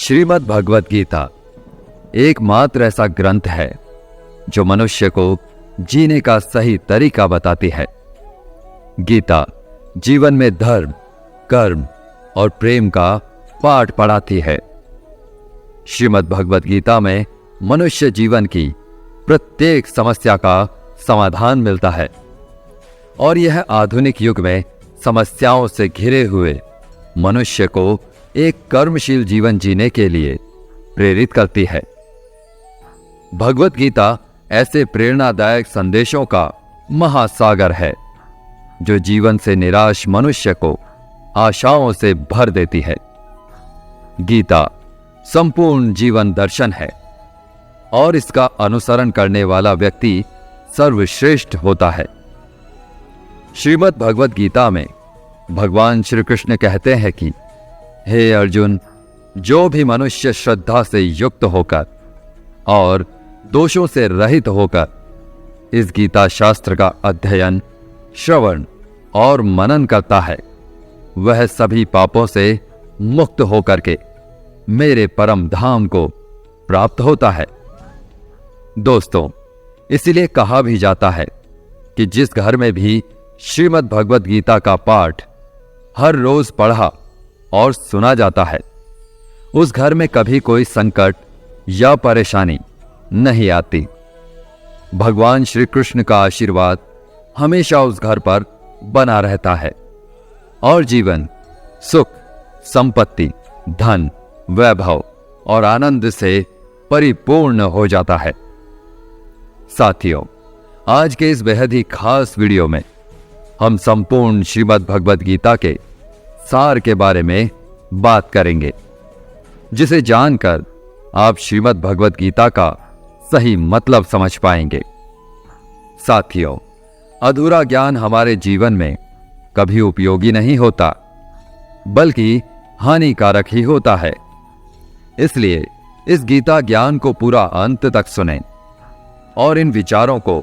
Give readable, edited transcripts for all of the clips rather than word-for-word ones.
श्रीमद् भगवत गीता एकमात्र ऐसा ग्रंथ है जो मनुष्य को जीने का सही तरीका बताती है। गीता जीवन में धर्म, कर्म और प्रेम का पाठ पढ़ाती है। श्रीमद् भगवत गीता में मनुष्य जीवन की प्रत्येक समस्या का समाधान मिलता है और यह आधुनिक युग में समस्याओं से घिरे हुए मनुष्य को एक कर्मशील जीवन जीने के लिए प्रेरित करती है। भगवत गीता ऐसे प्रेरणादायक संदेशों का महासागर है जो जीवन से निराश मनुष्य को आशाओं से भर देती है। गीता संपूर्ण जीवन दर्शन है और इसका अनुसरण करने वाला व्यक्ति सर्वश्रेष्ठ होता है। श्रीमद् भगवत गीता में भगवान श्री कृष्ण कहते हैं कि हे अर्जुन, जो भी मनुष्य श्रद्धा से युक्त होकर और दोषों से रहित होकर इस गीता शास्त्र का अध्ययन, श्रवण और मनन करता है, वह सभी पापों से मुक्त होकर के मेरे परम धाम को प्राप्त होता है। दोस्तों, इसीलिए कहा भी जाता है कि जिस घर में भी श्रीमद् भगवत गीता का पाठ हर रोज पढ़ा और सुना जाता है, उस घर में कभी कोई संकट या परेशानी नहीं आती। भगवान श्री कृष्ण का आशीर्वाद हमेशा उस घर पर बना रहता है और जीवन सुख, संपत्ति, धन, वैभव और आनंद से परिपूर्ण हो जाता है। साथियों, आज के इस बेहद ही खास वीडियो में हम संपूर्ण श्रीमद् भगवत गीता के सार के बारे में बात करेंगे, जिसे जानकर आप श्रीमद् भगवत गीता का सही मतलब समझ पाएंगे। साथियों, अधूरा ज्ञान हमारे जीवन में कभी उपयोगी नहीं होता, बल्कि हानिकारक ही होता है। इसलिए इस गीता ज्ञान को पूरा अंत तक सुनें और इन विचारों को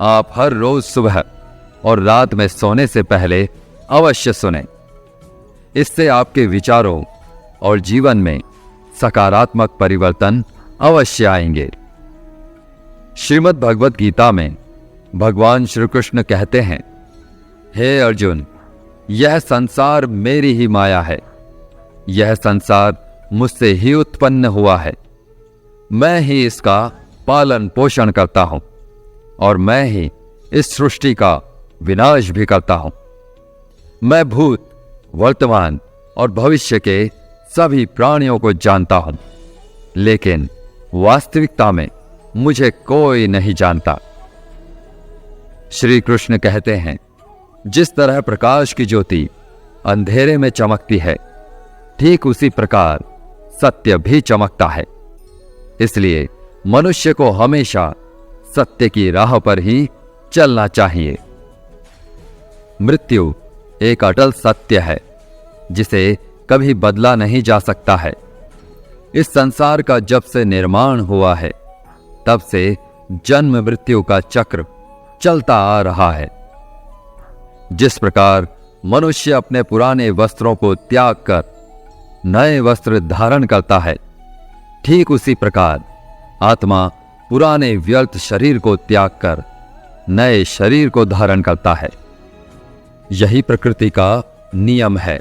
आप हर रोज सुबह और रात में सोने से पहले अवश्य सुनें। इससे आपके विचारों और जीवन में सकारात्मक परिवर्तन अवश्य आएंगे। श्रीमद् भगवत गीता में भगवान श्री कृष्ण कहते हैं, हे अर्जुन, यह संसार मेरी ही माया है। यह संसार मुझसे ही उत्पन्न हुआ है। मैं ही इसका पालन पोषण करता हूं और मैं ही इस सृष्टि का विनाश भी करता हूं। मैं भूत, वर्तमान और भविष्य के सभी प्राणियों को जानता हूं, लेकिन वास्तविकता में मुझे कोई नहीं जानता। श्री कृष्ण कहते हैं, जिस तरह प्रकाश की ज्योति अंधेरे में चमकती है, ठीक उसी प्रकार सत्य भी चमकता है। इसलिए मनुष्य को हमेशा सत्य की राह पर ही चलना चाहिए। मृत्यु एक अटल सत्य है जिसे कभी बदला नहीं जा सकता है। इस संसार का जब से निर्माण हुआ है, तब से जन्म मृत्यु का चक्र चलता आ रहा है। जिस प्रकार मनुष्य अपने पुराने वस्त्रों को त्याग कर नए वस्त्र धारण करता है, ठीक उसी प्रकार आत्मा पुराने व्यर्थ शरीर को त्याग कर नए शरीर को धारण करता है। यही प्रकृति का नियम है।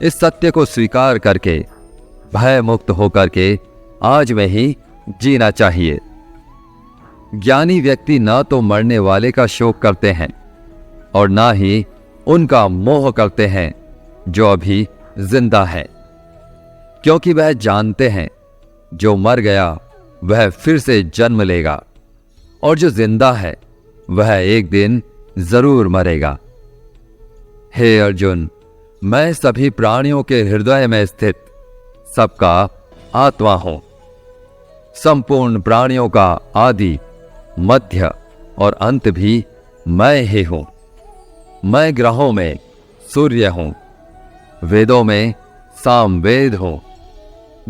इस सत्य को स्वीकार करके भय मुक्त होकर के आज में ही जीना चाहिए। ज्ञानी व्यक्ति न तो मरने वाले का शोक करते हैं और ना ही उनका मोह करते हैं जो अभी जिंदा है, क्योंकि वह जानते हैं जो मर गया वह फिर से जन्म लेगा और जो जिंदा है वह एक दिन जरूर मरेगा। हे अर्जुन, मैं सभी प्राणियों के हृदय में स्थित सबका आत्मा हूं। संपूर्ण प्राणियों का आदि, मध्य और अंत भी मैं ही हूं। मैं ग्रहों में सूर्य हूं, वेदों में सामवेद हूं,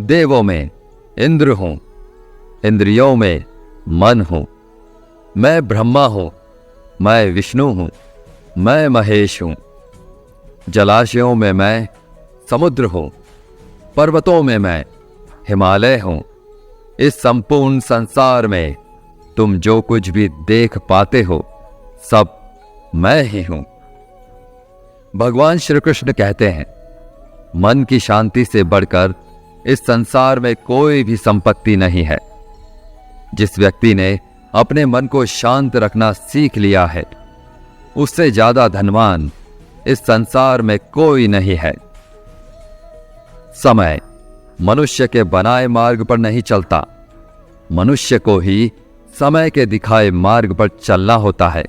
देवों में इंद्र हूं, इंद्रियों में मन हूं। मैं ब्रह्मा हूं, मैं विष्णु हूं, मैं महेश हूं। जलाशयों में मैं समुद्र हूं, पर्वतों में मैं हिमालय हूं। इस संपूर्ण संसार में तुम जो कुछ भी देख पाते हो सब मैं ही हूं। भगवान श्री कृष्ण कहते हैं, मन की शांति से बढ़कर इस संसार में कोई भी संपत्ति नहीं है। जिस व्यक्ति ने अपने मन को शांत रखना सीख लिया है, उससे ज्यादा धनवान इस संसार में कोई नहीं है। समय मनुष्य के बनाए मार्ग पर नहीं चलता, मनुष्य को ही समय के दिखाए मार्ग पर चलना होता है।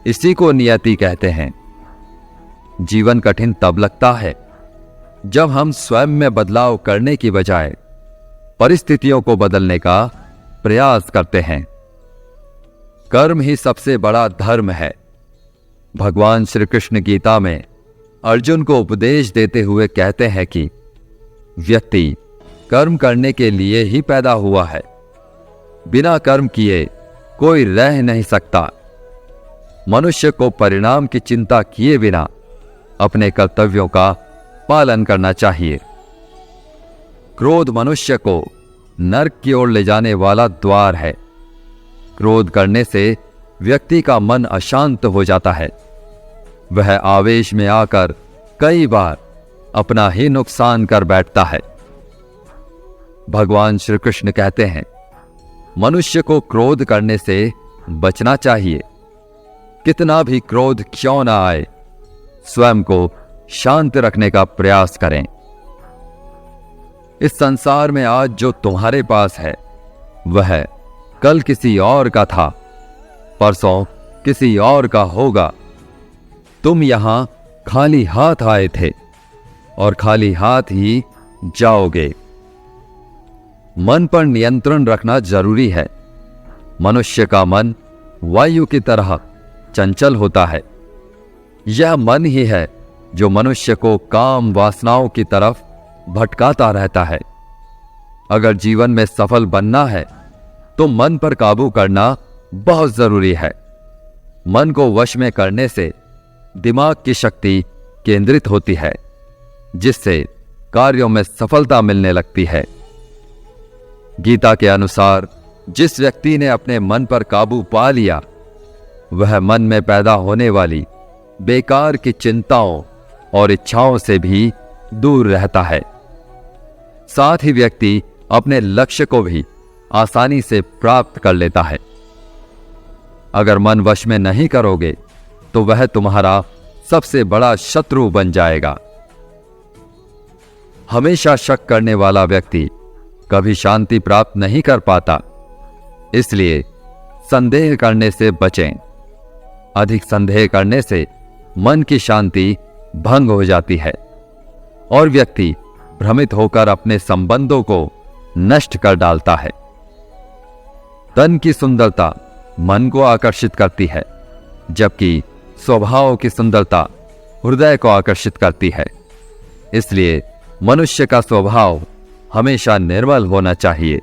इसी को नियति कहते हैं। जीवन कठिन तब लगता है जब हम स्वयं में बदलाव करने की बजाय परिस्थितियों को बदलने का प्रयास करते हैं। कर्म ही सबसे बड़ा धर्म है। भगवान श्री कृष्ण गीता में अर्जुन को उपदेश देते हुए कहते हैं कि व्यक्ति कर्म करने के लिए ही पैदा हुआ है। बिना कर्म किए कोई रह नहीं सकता। मनुष्य को परिणाम की चिंता किए बिना अपने कर्तव्यों का पालन करना चाहिए। क्रोध मनुष्य को नरक की ओर ले जाने वाला द्वार है। क्रोध करने से व्यक्ति का मन अशांत हो जाता है। वह आवेश में आकर कई बार अपना ही नुकसान कर बैठता है। भगवान श्री कृष्ण कहते हैं, मनुष्य को क्रोध करने से बचना चाहिए। कितना भी क्रोध क्यों ना आए, स्वयं को शांत रखने का प्रयास करें। इस संसार में आज जो तुम्हारे पास है वह कल किसी और का था, परसों किसी और का होगा। तुम यहां खाली हाथ आए थे और खाली हाथ ही जाओगे। मन पर नियंत्रण रखना जरूरी है। मनुष्य का मन वायु की तरह चंचल होता है। यह मन ही है जो मनुष्य को काम वासनाओं की तरफ भटकाता रहता है। अगर जीवन में सफल बनना है तो मन पर काबू करना बहुत जरूरी है। मन को वश में करने से दिमाग की शक्ति केंद्रित होती है, जिससे कार्यों में सफलता मिलने लगती है। गीता के अनुसार जिस व्यक्ति ने अपने मन पर काबू पा लिया, वह मन में पैदा होने वाली बेकार की चिंताओं और इच्छाओं से भी दूर रहता है। साथ ही व्यक्ति अपने लक्ष्य को भी आसानी से प्राप्त कर लेता है। अगर मन वश में नहीं करोगे तो वह तुम्हारा सबसे बड़ा शत्रु बन जाएगा। हमेशा शक करने वाला व्यक्ति कभी शांति प्राप्त नहीं कर पाता। इसलिए संदेह करने से बचें। अधिक संदेह करने से मन की शांति भंग हो जाती है और व्यक्ति भ्रमित होकर अपने संबंधों को नष्ट कर डालता है। तन की सुंदरता मन को आकर्षित करती है, जबकि स्वभाव की सुंदरता हृदय को आकर्षित करती है। इसलिए मनुष्य का स्वभाव हमेशा निर्मल होना चाहिए।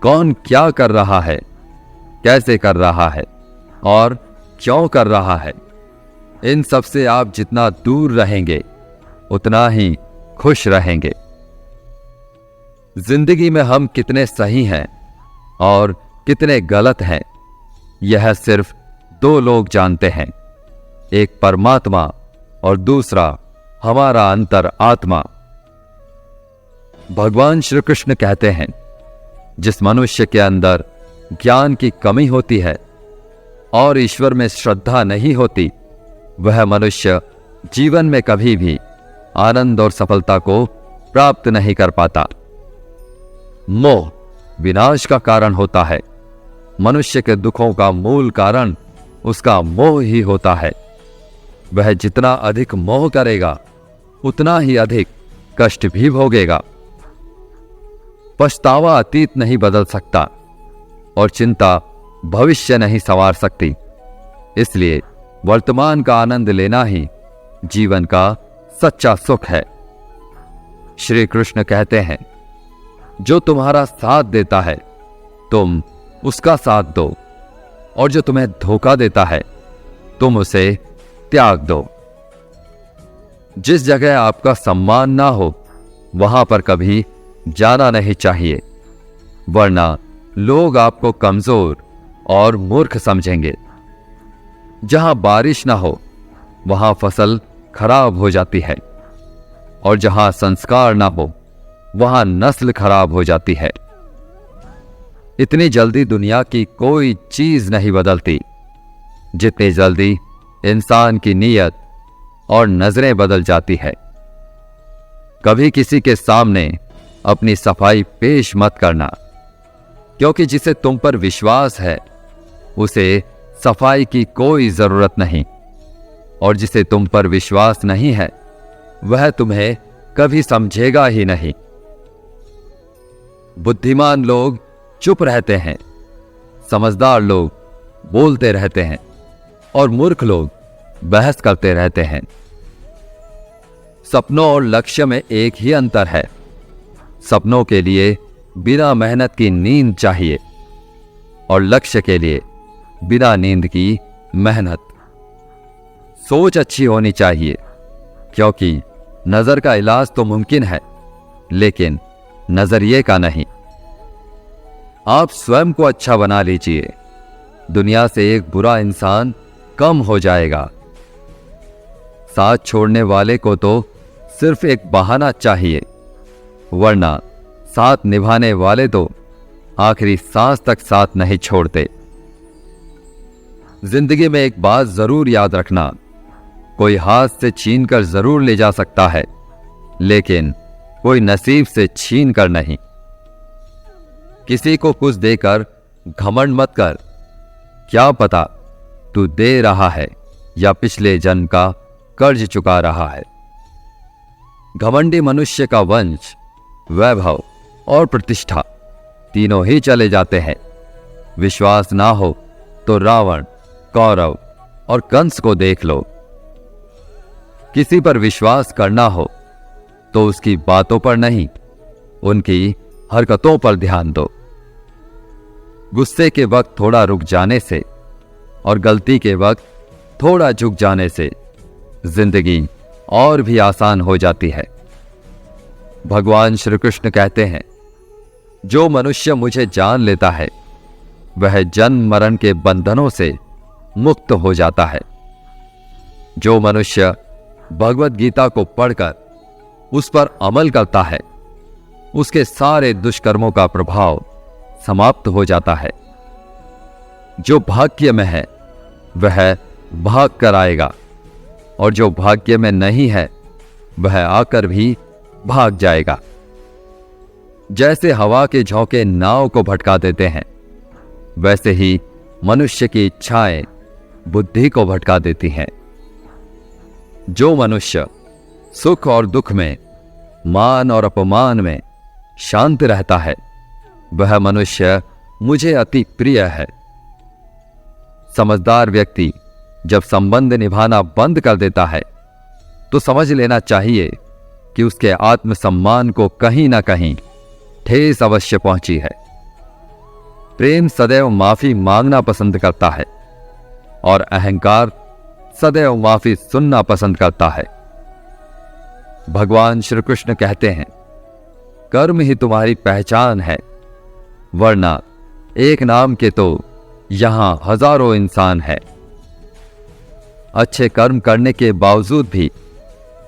कौन क्या कर रहा है, कैसे कर रहा है और क्यों कर रहा है, इन सब से आप जितना दूर रहेंगे उतना ही खुश रहेंगे। जिंदगी में हम कितने सही हैं और कितने गलत हैं, यह सिर्फ दो लोग जानते हैं, एक परमात्मा और दूसरा हमारा अंतर आत्मा। भगवान श्री कृष्ण कहते हैं, जिस मनुष्य के अंदर ज्ञान की कमी होती है और ईश्वर में श्रद्धा नहीं होती, वह मनुष्य जीवन में कभी भी आनंद और सफलता को प्राप्त नहीं कर पाता। मोह विनाश का कारण होता है। मनुष्य के दुखों का मूल कारण उसका मोह ही होता है। वह जितना अधिक मोह करेगा उतना ही अधिक कष्ट भी भोगेगा। पछतावा अतीत नहीं बदल सकता और चिंता भविष्य नहीं संवार सकती। इसलिए वर्तमान का आनंद लेना ही जीवन का सच्चा सुख है। श्री कृष्ण कहते हैं, जो तुम्हारा साथ देता है तुम उसका साथ दो, और जो तुम्हें धोखा देता है तुम उसे त्याग दो। जिस जगह आपका सम्मान ना हो वहां पर कभी जाना नहीं चाहिए, वरना लोग आपको कमजोर और मूर्ख समझेंगे। जहां बारिश ना हो वहां फसल खराब हो जाती है, और जहां संस्कार ना हो वहां नस्ल खराब हो जाती है। इतनी जल्दी दुनिया की कोई चीज नहीं बदलती जितनी जल्दी इंसान की नीयत और नजरें बदल जाती है। कभी किसी के सामने अपनी सफाई पेश मत करना, क्योंकि जिसे तुम पर विश्वास है उसे सफाई की कोई जरूरत नहीं, और जिसे तुम पर विश्वास नहीं है वह तुम्हें कभी समझेगा ही नहीं। बुद्धिमान लोग चुप रहते हैं, समझदार लोग बोलते रहते हैं, और मूर्ख लोग बहस करते रहते हैं। सपनों और लक्ष्य में एक ही अंतर है। सपनों के लिए बिना मेहनत की नींद चाहिए, और लक्ष्य के लिए बिना नींद की मेहनत। सोच अच्छी होनी चाहिए, क्योंकि नजर का इलाज तो मुमकिन है, लेकिन नजरिए का नहीं। आप स्वयं को अच्छा बना लीजिए, दुनिया से एक बुरा इंसान कम हो जाएगा। साथ छोड़ने वाले को तो सिर्फ एक बहाना चाहिए, वरना साथ निभाने वाले तो आखिरी सांस तक साथ नहीं छोड़ते। जिंदगी में एक बात जरूर याद रखना, कोई हाथ से छीन कर जरूर ले जा सकता है, लेकिन कोई नसीब से छीन कर नहीं। किसी को कुछ देकर घमंड मत कर, क्या पता तू दे रहा है या पिछले जन्म का कर्ज चुका रहा है। घमंडी मनुष्य का वंश, वैभव और प्रतिष्ठा तीनों ही चले जाते हैं। विश्वास ना हो तो रावण, कौरव और कंस को देख लो। किसी पर विश्वास करना हो तो उसकी बातों पर नहीं, उनकी हरकतों पर ध्यान दो। गुस्से के वक्त थोड़ा रुक जाने से और गलती के वक्त थोड़ा झुक जाने से जिंदगी और भी आसान हो जाती है। भगवान श्री कृष्ण कहते हैं, जो मनुष्य मुझे जान लेता है वह जन्म मरण के बंधनों से मुक्त हो जाता है। जो मनुष्य भगवत गीता को पढ़कर उस पर अमल करता है उसके सारे दुष्कर्मों का प्रभाव समाप्त हो जाता है। जो भाग्य में है वह भाग कर आएगा, और जो भाग्य में नहीं है वह आकर भी भाग जाएगा। जैसे हवा के झोंके नाव को भटका देते हैं, वैसे ही मनुष्य की इच्छाएं बुद्धि को भटका देती हैं। जो मनुष्य सुख और दुख में, मान और अपमान में शांत रहता है वह मनुष्य मुझे अति प्रिय है। समझदार व्यक्ति जब संबंध निभाना बंद कर देता है तो समझ लेना चाहिए कि उसके आत्मसम्मान को कहीं ना कहीं ठेस अवश्य पहुंची है। प्रेम सदैव माफी मांगना पसंद करता है, और अहंकार सदैव माफी सुनना पसंद करता है। भगवान श्री कृष्ण कहते हैं, कर्म ही तुम्हारी पहचान है, वरना एक नाम के तो यहां हजारों इंसान है। अच्छे कर्म करने के बावजूद भी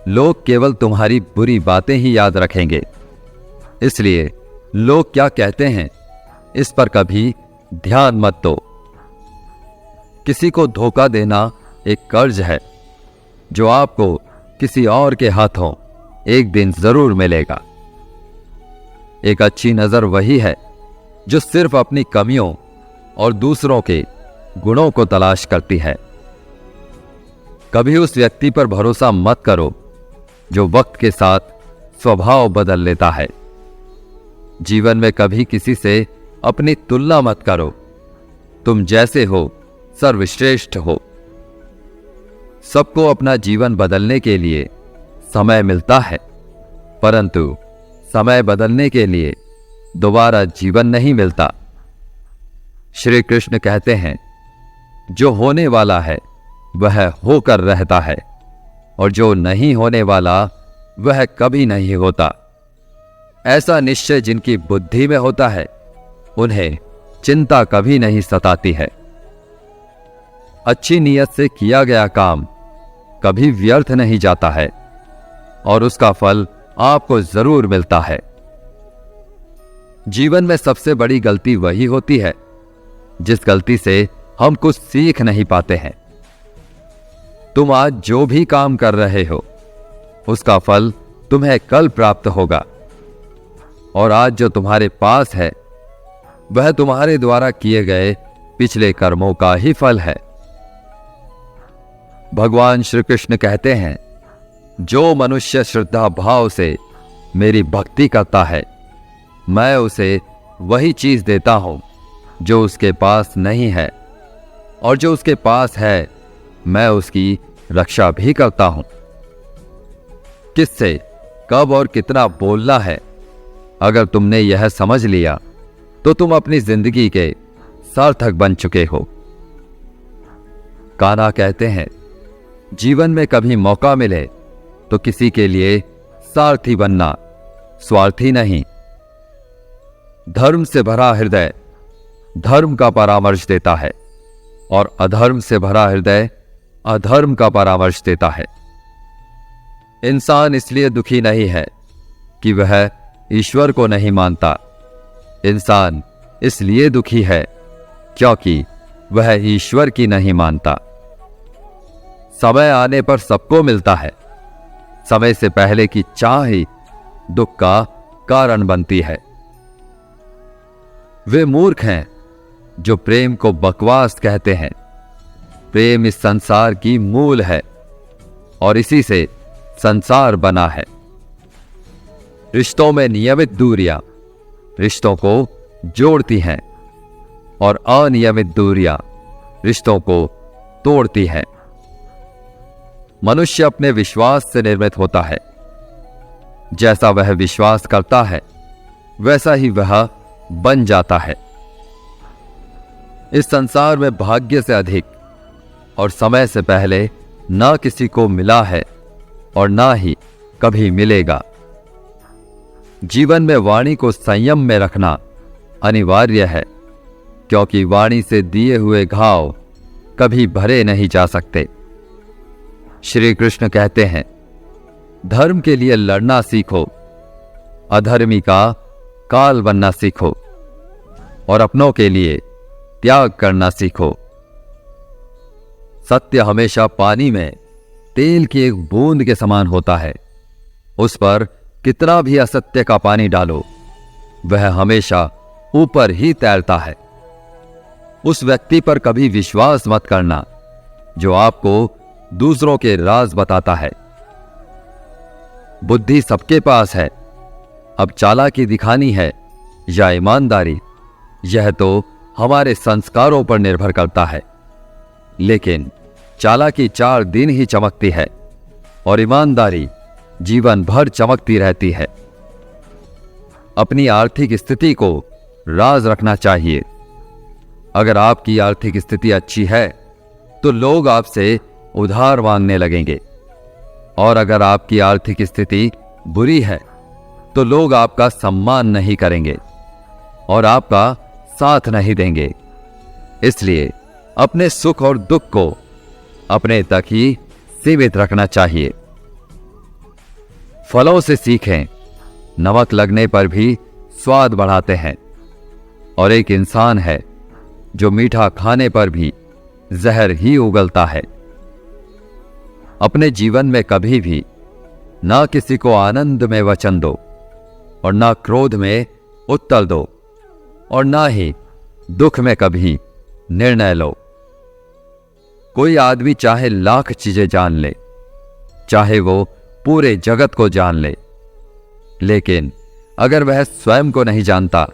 लोग केवल तुम्हारी बुरी बातें ही याद रखेंगे, इसलिए लोग क्या कहते हैं इस पर कभी ध्यान मत दो। किसी को धोखा देना एक कर्ज है जो आपको किसी और के हाथों एक दिन जरूर मिलेगा। एक अच्छी नजर वही है जो सिर्फ अपनी कमियों और दूसरों के गुणों को तलाश करती है। कभी उस व्यक्ति पर भरोसा मत करो जो वक्त के साथ स्वभाव बदल लेता है। जीवन में कभी किसी से अपनी तुलना मत करो, तुम जैसे हो सर्वश्रेष्ठ हो। सबको अपना जीवन बदलने के लिए समय मिलता है, परंतु समय बदलने के लिए दोबारा जीवन नहीं मिलता। श्री कृष्ण कहते हैं, जो होने वाला है वह होकर रहता है, और जो नहीं होने वाला वह कभी नहीं होता। ऐसा निश्चय जिनकी बुद्धि में होता है, उन्हें चिंता कभी नहीं सताती है। अच्छी नीयत से किया गया काम कभी व्यर्थ नहीं जाता है और उसका फल आपको जरूर मिलता है। जीवन में सबसे बड़ी गलती वही होती है जिस गलती से हम कुछ सीख नहीं पाते हैं। तुम आज जो भी काम कर रहे हो, उसका फल तुम्हें कल प्राप्त होगा, और आज जो तुम्हारे पास है वह तुम्हारे द्वारा किए गए पिछले कर्मों का ही फल है। भगवान श्री कृष्ण कहते हैं, जो मनुष्य श्रद्धा भाव से मेरी भक्ति करता है, मैं उसे वही चीज देता हूं जो उसके पास नहीं है, और जो उसके पास है मैं उसकी रक्षा भी करता हूं। किससे कब और कितना बोलना है, अगर तुमने यह समझ लिया तो तुम अपनी जिंदगी के सार्थक बन चुके हो। कान्हा कहते हैं, जीवन में कभी मौका मिले तो किसी के लिए सारथी बनना, स्वार्थी नहीं। धर्म से भरा हृदय धर्म का परामर्श देता है, और अधर्म से भरा हृदय अधर्म का परामर्श देता है। इंसान इसलिए दुखी नहीं है कि वह ईश्वर को नहीं मानता। इंसान इसलिए दुखी है क्योंकि वह ईश्वर की नहीं मानता। समय आने पर सबको मिलता है। समय से पहले की चाह ही दुख का कारण बनती है। वे मूर्ख हैं जो प्रेम को बकवास कहते हैं। प्रेम इस संसार की मूल है और इसी से संसार बना है। रिश्तों में नियमित दूरियां रिश्तों को जोड़ती हैं और अनियमित दूरियां रिश्तों को तोड़ती हैं। मनुष्य अपने विश्वास से निर्मित होता है। जैसा वह विश्वास करता है वैसा ही वह बन जाता है। इस संसार में भाग्य से अधिक और समय से पहले ना किसी को मिला है और ना ही कभी मिलेगा। जीवन में वाणी को संयम में रखना अनिवार्य है, क्योंकि वाणी से दिए हुए घाव कभी भरे नहीं जा सकते। श्री कृष्ण कहते हैं, धर्म के लिए लड़ना सीखो, अधर्मी का काल बनना सीखो, और अपनों के लिए त्याग करना सीखो। सत्य हमेशा पानी में तेल की एक बूंद के समान होता है। उस पर कितना भी असत्य का पानी डालो, वह हमेशा ऊपर ही तैरता है। उस व्यक्ति पर कभी विश्वास मत करना जो आपको दूसरों के राज बताता है। बुद्धि सबके पास है, अब चालाकी दिखानी है या ईमानदारी, यह तो हमारे संस्कारों पर निर्भर करता है। लेकिन चालाकी 4 दिन ही चमकती है और ईमानदारी जीवन भर चमकती रहती है। अपनी आर्थिक स्थिति को राज रखना चाहिए। अगर आपकी आर्थिक स्थिति अच्छी है तो लोग आपसे उधार मांगने लगेंगे, और अगर आपकी आर्थिक स्थिति बुरी है तो लोग आपका सम्मान नहीं करेंगे और आपका साथ नहीं देंगे। इसलिए अपने सुख और दुख को अपने तक ही सीमित रखना चाहिए। फलों से सीखें, नमक लगने पर भी स्वाद बढ़ाते हैं, और एक इंसान है जो मीठा खाने पर भी जहर ही उगलता है। अपने जीवन में कभी भी ना किसी को आनंद में वचन दो और ना क्रोध में उत्तर दो, और ना ही दुख में कभी निर्णय लो। कोई आदमी चाहे लाख चीजें जान ले, चाहे वो पूरे जगत को जान ले, लेकिन अगर वह स्वयं को नहीं जानता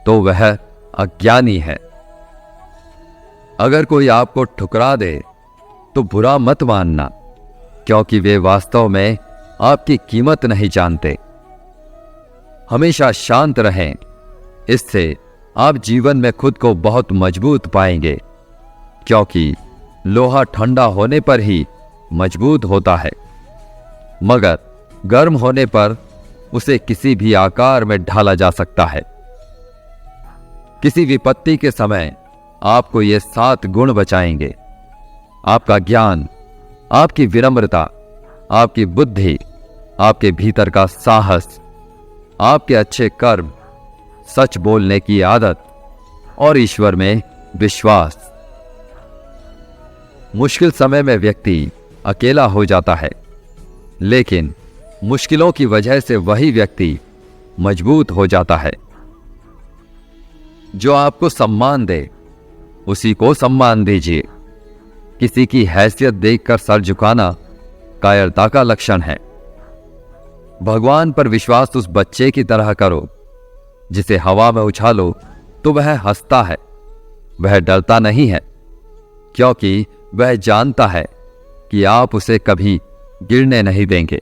तो वह अज्ञानी है। अगर कोई आपको ठुकरा दे तो बुरा मत मानना, क्योंकि वे वास्तव में आपकी कीमत नहीं जानते। हमेशा शांत रहें, इससे आप जीवन में खुद को बहुत मजबूत पाएंगे, क्योंकि लोहा ठंडा होने पर ही मजबूत होता है, मगर गर्म होने पर उसे किसी भी आकार में ढाला जा सकता है। किसी विपत्ति के समय आपको ये 7 गुण बचाएंगे: आपका ज्ञान, आपकी विनम्रता, आपकी बुद्धि, आपके भीतर का साहस, आपके अच्छे कर्म, सच बोलने की आदत और ईश्वर में विश्वास। मुश्किल समय में व्यक्ति अकेला हो जाता है, लेकिन मुश्किलों की वजह से वही व्यक्ति मजबूत हो जाता है। जो आपको सम्मान दे उसी को सम्मान दीजिए। किसी की हैसियत देखकर सर झुकाना कायरता का लक्षण है। भगवान पर विश्वास उस बच्चे की तरह करो जिसे हवा में उछालो तो वह हंसता है, वह डरता नहीं है, क्योंकि वह जानता है कि आप उसे कभी गिरने नहीं देंगे।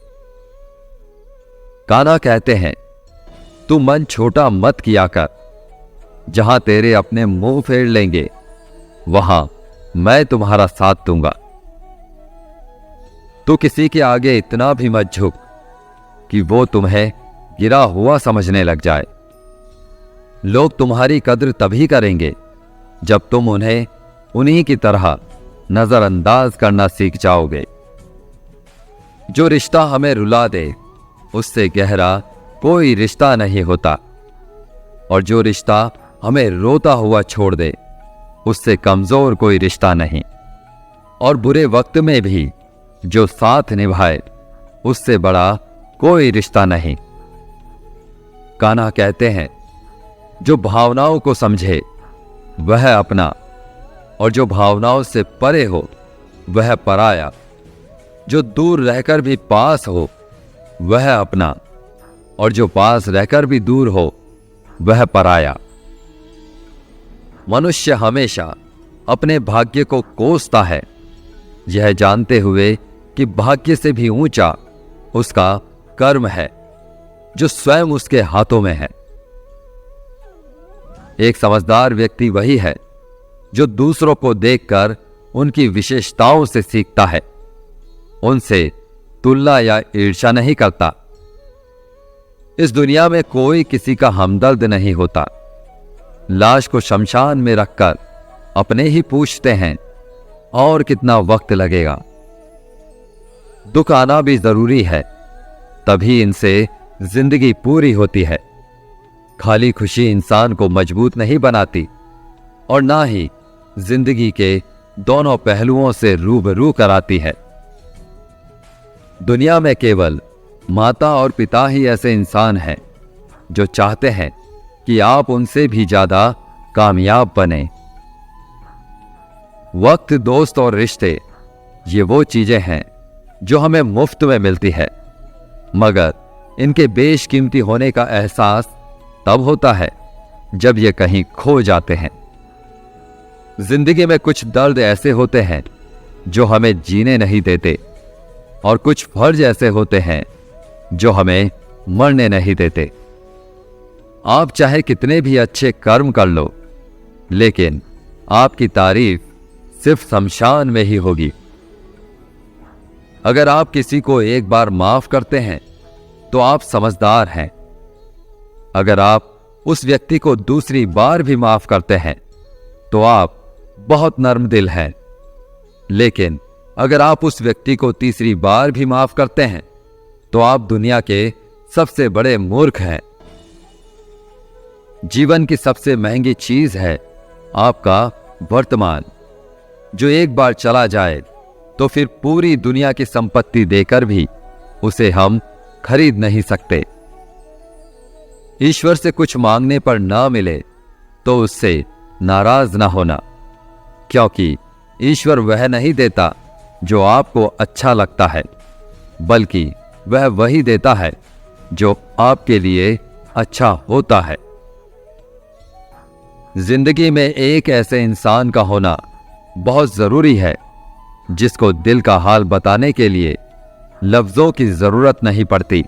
कान्हा कहते हैं, तू मन छोटा मत किया कर, जहां तेरे अपने मुंह फेर लेंगे वहां मैं तुम्हारा साथ दूंगा। तू किसी के आगे इतना भी मत झुक कि वो तुम्हें गिरा हुआ समझने लग जाए। लोग तुम्हारी कद्र तभी करेंगे जब तुम उन्हें उन्हीं की तरह नजरअंदाज करना सीख जाओगे। जो रिश्ता हमें रुला दे उससे गहरा कोई रिश्ता नहीं होता, और जो रिश्ता हमें रोता हुआ छोड़ दे उससे कमजोर कोई रिश्ता नहीं। और बुरे वक्त में भी जो साथ निभाए उससे बड़ा कोई रिश्ता नहीं। कान्हा कहते हैं, जो भावनाओं को समझे वह अपना, और जो भावनाओं से परे हो वह पराया। जो दूर रहकर भी पास हो वह अपना, और जो पास रहकर भी दूर हो वह पराया। मनुष्य हमेशा अपने भाग्य को कोसता है, यह जानते हुए कि भाग्य से भी ऊंचा उसका कर्म है जो स्वयं उसके हाथों में है। एक समझदार व्यक्ति वही है जो दूसरों को देखकर उनकी विशेषताओं से सीखता है, उनसे तुलना या ईर्ष्या नहीं करता। इस दुनिया में कोई किसी का हमदर्द नहीं होता। लाश को शमशान में रखकर अपने ही पूछते हैं और कितना वक्त लगेगा। दुख आना भी जरूरी है, तभी इनसे जिंदगी पूरी होती है। खाली खुशी इंसान को मजबूत नहीं बनाती, और ना ही जिंदगी के दोनों पहलुओं से रूबरू कराती है। दुनिया में केवल माता और पिता ही ऐसे इंसान हैं जो चाहते हैं कि आप उनसे भी ज्यादा कामयाब बने। वक्त, दोस्त और रिश्ते ये वो चीजें हैं जो हमें मुफ्त में मिलती है, मगर इनके बेशकीमती होने का एहसास तब होता है जब ये कहीं खो जाते हैं। जिंदगी में कुछ दर्द ऐसे होते हैं जो हमें जीने नहीं देते, और कुछ फर्ज ऐसे होते हैं जो हमें मरने नहीं देते। आप चाहे कितने भी अच्छे कर्म कर लो, लेकिन आपकी तारीफ सिर्फ शमशान में ही होगी। अगर आप किसी को एक बार माफ करते हैं तो आप समझदार हैं। अगर आप उस व्यक्ति को दूसरी बार भी माफ करते हैं तो आप बहुत नर्म दिल हैं। लेकिन अगर आप उस व्यक्ति को तीसरी बार भी माफ करते हैं तो आप दुनिया के सबसे बड़े मूर्ख हैं। जीवन की सबसे महंगी चीज है आपका वर्तमान, जो एक बार चला जाए तो फिर पूरी दुनिया की संपत्ति देकर भी उसे हम खरीद नहीं सकते। ईश्वर से कुछ मांगने पर ना मिले तो उससे नाराज ना होना, क्योंकि ईश्वर वह नहीं देता जो आपको अच्छा लगता है, बल्कि वह वही देता है जो आपके लिए अच्छा होता है। जिंदगी में एक ऐसे इंसान का होना बहुत जरूरी है जिसको दिल का हाल बताने के लिए लफ्जों की जरूरत नहीं पड़ती।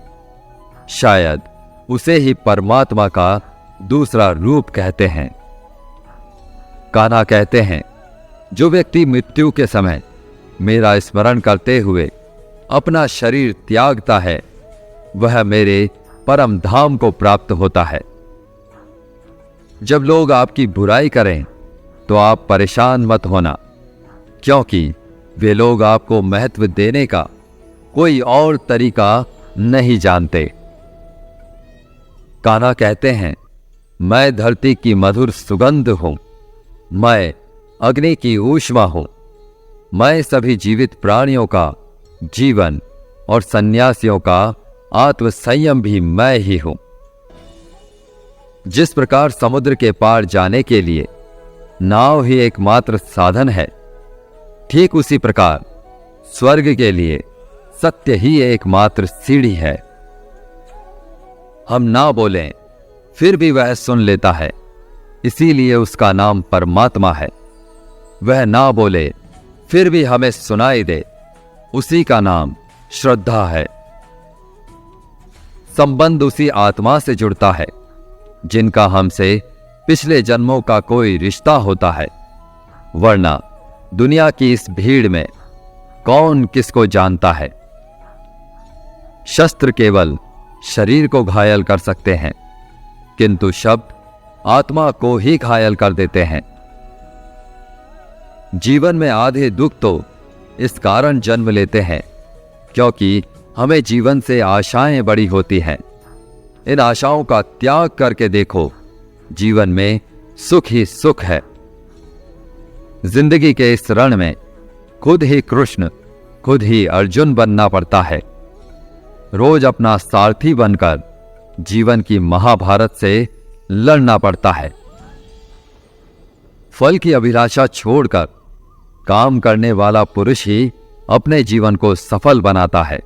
शायद उसे ही परमात्मा का दूसरा रूप कहते हैं। कान्हा कहते हैं, जो व्यक्ति मृत्यु के समय मेरा स्मरण करते हुए अपना शरीर त्यागता है वह मेरे परम धाम को प्राप्त होता है। जब लोग आपकी बुराई करें तो आप परेशान मत होना, क्योंकि वे लोग आपको महत्व देने का कोई और तरीका नहीं जानते। कान्हा कहते हैं, मैं धरती की मधुर सुगंध हूं, मैं अग्नि की ऊष्मा हूं, मैं सभी जीवित प्राणियों का जीवन और सन्यासियों का आत्म संयम भी मैं ही हूं। जिस प्रकार समुद्र के पार जाने के लिए नाव ही एकमात्र साधन है, ठीक उसी प्रकार स्वर्ग के लिए सत्य ही एकमात्र सीढ़ी है। हम ना बोलें फिर भी वह सुन लेता है, इसीलिए उसका नाम परमात्मा है। वह ना बोले फिर भी हमें सुनाई दे, उसी का नाम श्रद्धा है। संबंध उसी आत्मा से जुड़ता है जिनका हमसे पिछले जन्मों का कोई रिश्ता होता है, वरना दुनिया की इस भीड़ में कौन किसको जानता है। शस्त्र केवल शरीर को घायल कर सकते हैं, किंतु शब्द आत्मा को ही घायल कर देते हैं। जीवन में आधे दुख तो इस कारण जन्म लेते हैं क्योंकि हमें जीवन से आशाएं बड़ी होती हैं। इन आशाओं का त्याग करके देखो, जीवन में सुख ही सुख है। जिंदगी के इस रण में खुद ही कृष्ण, खुद ही अर्जुन बनना पड़ता है। रोज अपना सारथी बनकर जीवन की महाभारत से लड़ना पड़ता है। फल की अभिलाषा छोड़कर काम करने वाला पुरुष ही अपने जीवन को सफल बनाता है।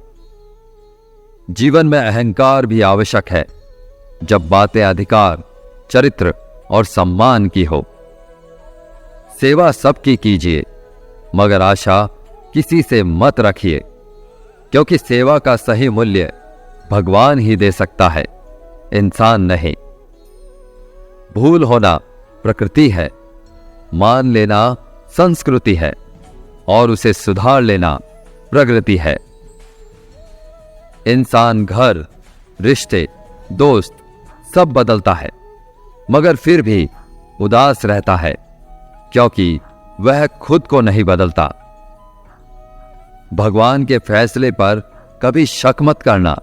जीवन में अहंकार भी आवश्यक है, जब बातें अधिकार, चरित्र और सम्मान की हो। सेवा सबकी कीजिए, मगर आशा किसी से मत रखिए, क्योंकि सेवा का सही मूल्य भगवान ही दे सकता है, इंसान नहीं। भूल होना प्रकृति है, मान लेना संस्कृति है और उसे सुधार लेना प्रगति है। इंसान घर, रिश्ते, दोस्त सब बदलता है, मगर फिर भी उदास रहता है, क्योंकि वह खुद को नहीं बदलता। भगवान के फैसले पर कभी शक मत करना।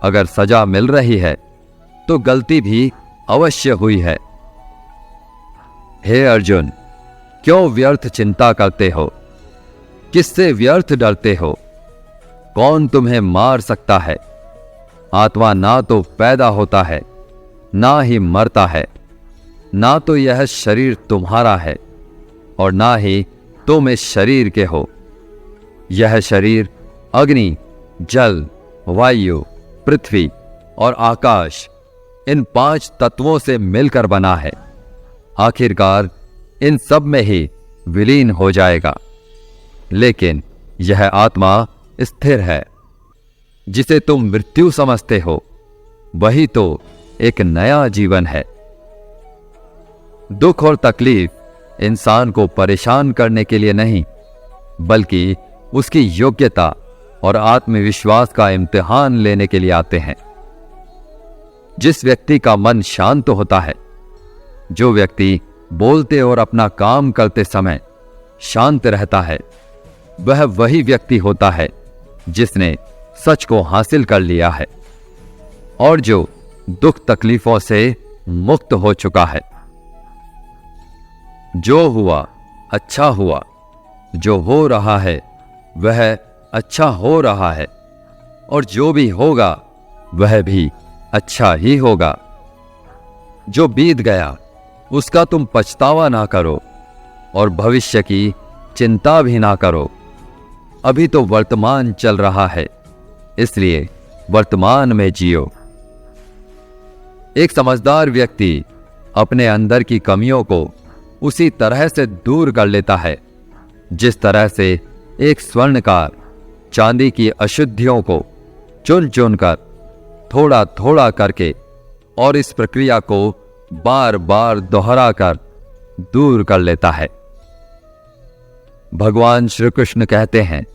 अगर सजा मिल रही है तो गलती भी अवश्य हुई है। हे अर्जुन, क्यों व्यर्थ चिंता करते हो? किससे व्यर्थ डरते हो? कौन तुम्हें मार सकता है? आत्मा ना तो पैदा होता है, ना ही मरता है। ना तो यह शरीर तुम्हारा है और ना ही तुम इस शरीर के हो। यह शरीर अग्नि, जल, वायु, पृथ्वी और आकाश, इन 5 तत्वों से मिलकर बना है। आखिरकार इन सब में ही विलीन हो जाएगा, लेकिन यह आत्मा स्थिर है। जिसे तुम मृत्यु समझते हो, वही तो एक नया जीवन है। दुख और तकलीफ इंसान को परेशान करने के लिए नहीं, बल्कि उसकी योग्यता और आत्मविश्वास का इम्तिहान लेने के लिए आते हैं। जिस व्यक्ति का मन शांत होता है, जो व्यक्ति बोलते और अपना काम करते समय शांत रहता है, वह वही व्यक्ति होता है जिसने सच को हासिल कर लिया है और जो दुख तकलीफों से मुक्त हो चुका है। जो हुआ अच्छा हुआ, जो हो रहा है वह अच्छा हो रहा है, और जो भी होगा वह भी अच्छा ही होगा। जो बीत गया उसका तुम पछतावा ना करो और भविष्य की चिंता भी ना करो। अभी तो वर्तमान चल रहा है, इसलिए वर्तमान में जियो। एक समझदार व्यक्ति अपने अंदर की कमियों को उसी तरह से दूर कर लेता है जिस तरह से एक स्वर्णकार चांदी की अशुद्धियों को चुन चुन कर, थोड़ा थोड़ा करके और इस प्रक्रिया को बार बार दोहरा कर दूर कर लेता है। भगवान श्री कृष्ण कहते हैं,